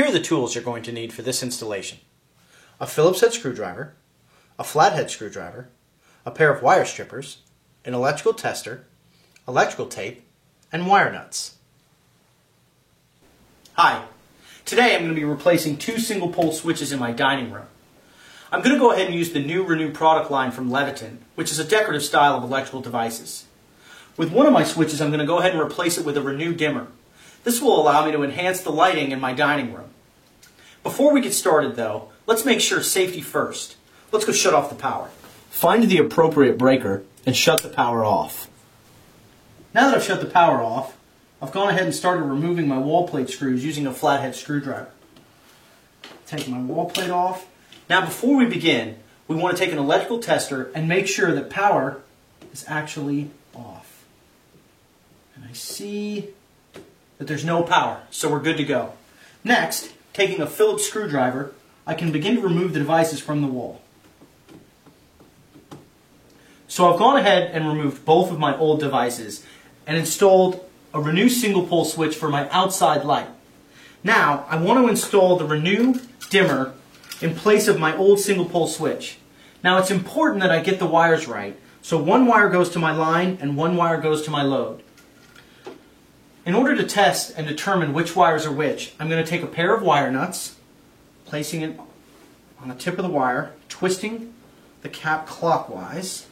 Here are the tools you're going to need for this installation. A Phillips head screwdriver, a flathead screwdriver, a pair of wire strippers, an electrical tester, electrical tape, and wire nuts. Hi, today I'm going to be replacing two single pole switches in my dining room. I'm going to go ahead and use the new Renew product line from Leviton, which is a decorative style of electrical devices. With one of my switches, I'm going to go ahead and replace it with a Renew dimmer. This will allow me to enhance the lighting in my dining room. Before we get started though, let's make sure safety first. Let's go shut off the power. Find the appropriate breaker and shut the power off. Now that I've shut the power off, I've gone ahead and started removing my wall plate screws using a flathead screwdriver. Take my wall plate off. Now before we begin, we want to take an electrical tester and make sure that power is actually off. And I see that there's no power, so we're good to go. Next, taking a Phillips screwdriver, I can begin to remove the devices from the wall. So I've gone ahead and removed both of my old devices and installed a Renew single pole switch for my outside light. Now, I want to install the Renew dimmer in place of my old single pole switch. Now it's important that I get the wires right, so one wire goes to my line and one wire goes to my load. In order to test and determine which wires are which, I'm going to take a pair of wire nuts, placing it on the tip of the wire, twisting the cap clockwise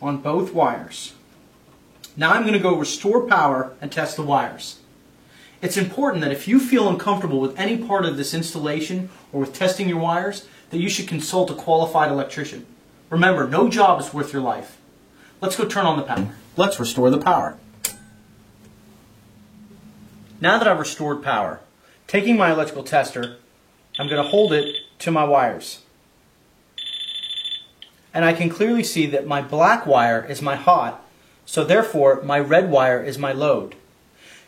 on both wires. Now I'm going to go restore power and test the wires. It's important that if you feel uncomfortable with any part of this installation or with testing your wires, that you should consult a qualified electrician. Remember, no job is worth your life. Let's go turn on the power. Let's restore the power. Now that I've restored power, taking my electrical tester, I'm going to hold it to my wires. And I can clearly see that my black wire is my hot, so therefore my red wire is my load.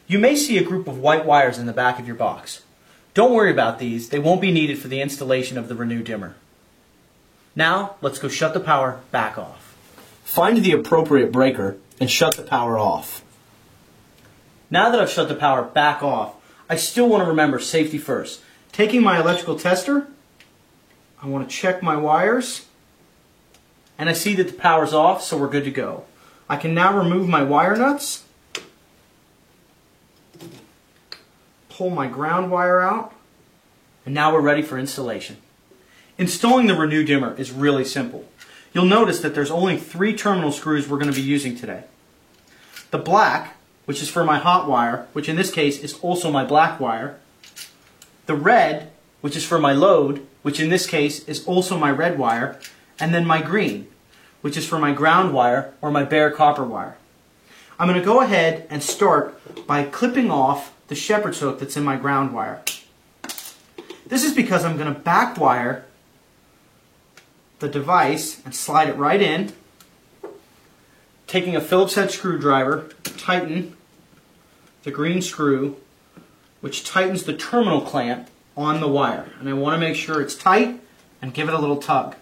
You may see a group of white wires in the back of your box. Don't worry about these, they won't be needed for the installation of the Renew dimmer. Now, let's go shut the power back off. Find the appropriate breaker and shut the power off. Now that I've shut the power back off, I still want to remember safety first. Taking my electrical tester, I want to check my wires, and I see that the power's off, so we're good to go. I can now remove my wire nuts, pull my ground wire out, and now we're ready for installation. Installing the Renew dimmer is really simple. You'll notice that there's only 3 terminal screws we're going to be using today. The black, which is for my hot wire, which in this case is also my black wire. The red, which is for my load, which in this case is also my red wire. And then my green, which is for my ground wire or my bare copper wire. I'm going to go ahead and start by clipping off the shepherd's hook that's in my ground wire. This is because I'm going to back wire the device and slide it right in. Taking a Phillips head screwdriver, tighten the green screw, which tightens the terminal clamp on the wire. And I want to make sure it's tight and give it a little tug.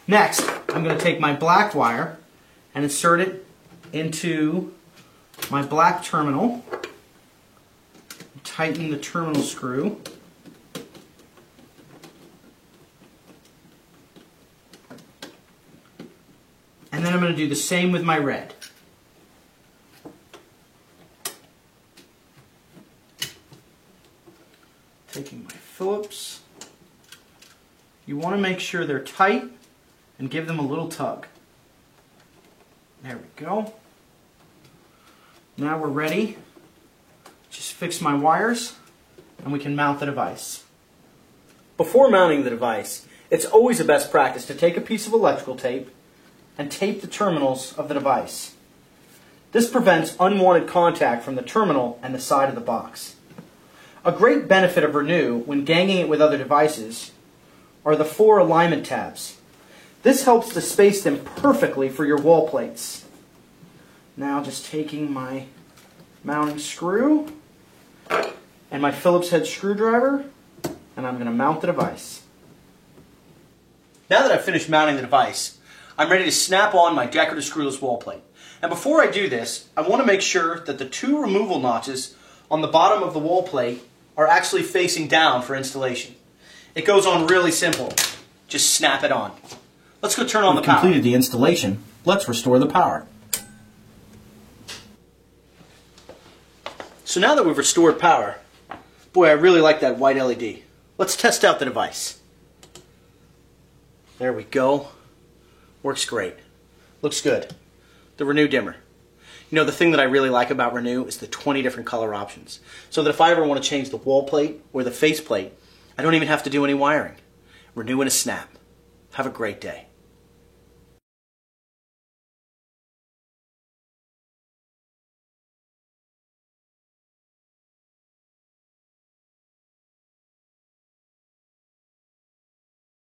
Next, I'm going to take my black wire and insert it into my black terminal. Tighten the terminal screw. And then I'm going to do the same with my red. Taking my Phillips. You want to make sure they're tight and give them a little tug. There we go. Now we're ready. Just fix my wires and we can mount the device. Before mounting the device, it's always a best practice to take a piece of electrical tape and tape the terminals of the device. This prevents unwanted contact from the terminal and the side of the box. A great benefit of Renew when ganging it with other devices are the 4 alignment tabs. This helps to space them perfectly for your wall plates. Now just taking my mounting screw and my Phillips head screwdriver, and I'm going to mount the device. Now that I've finished mounting the device, I'm ready to snap on my decorative screwless wall plate. And before I do this, I want to make sure that the two removal notches on the bottom of the wall plate are actually facing down for installation. It goes on really simple. Just snap it on. Let's go turn on the power. We've completed the installation. Let's restore the power. So now that we've restored power, boy, I really like that white LED. Let's test out the device. There we go. Works great. Looks good. The Renew dimmer. You know, the thing that I really like about Renew is the 20 different color options. So that if I ever want to change the wall plate or the face plate, I don't even have to do any wiring. Renew in a snap. Have a great day.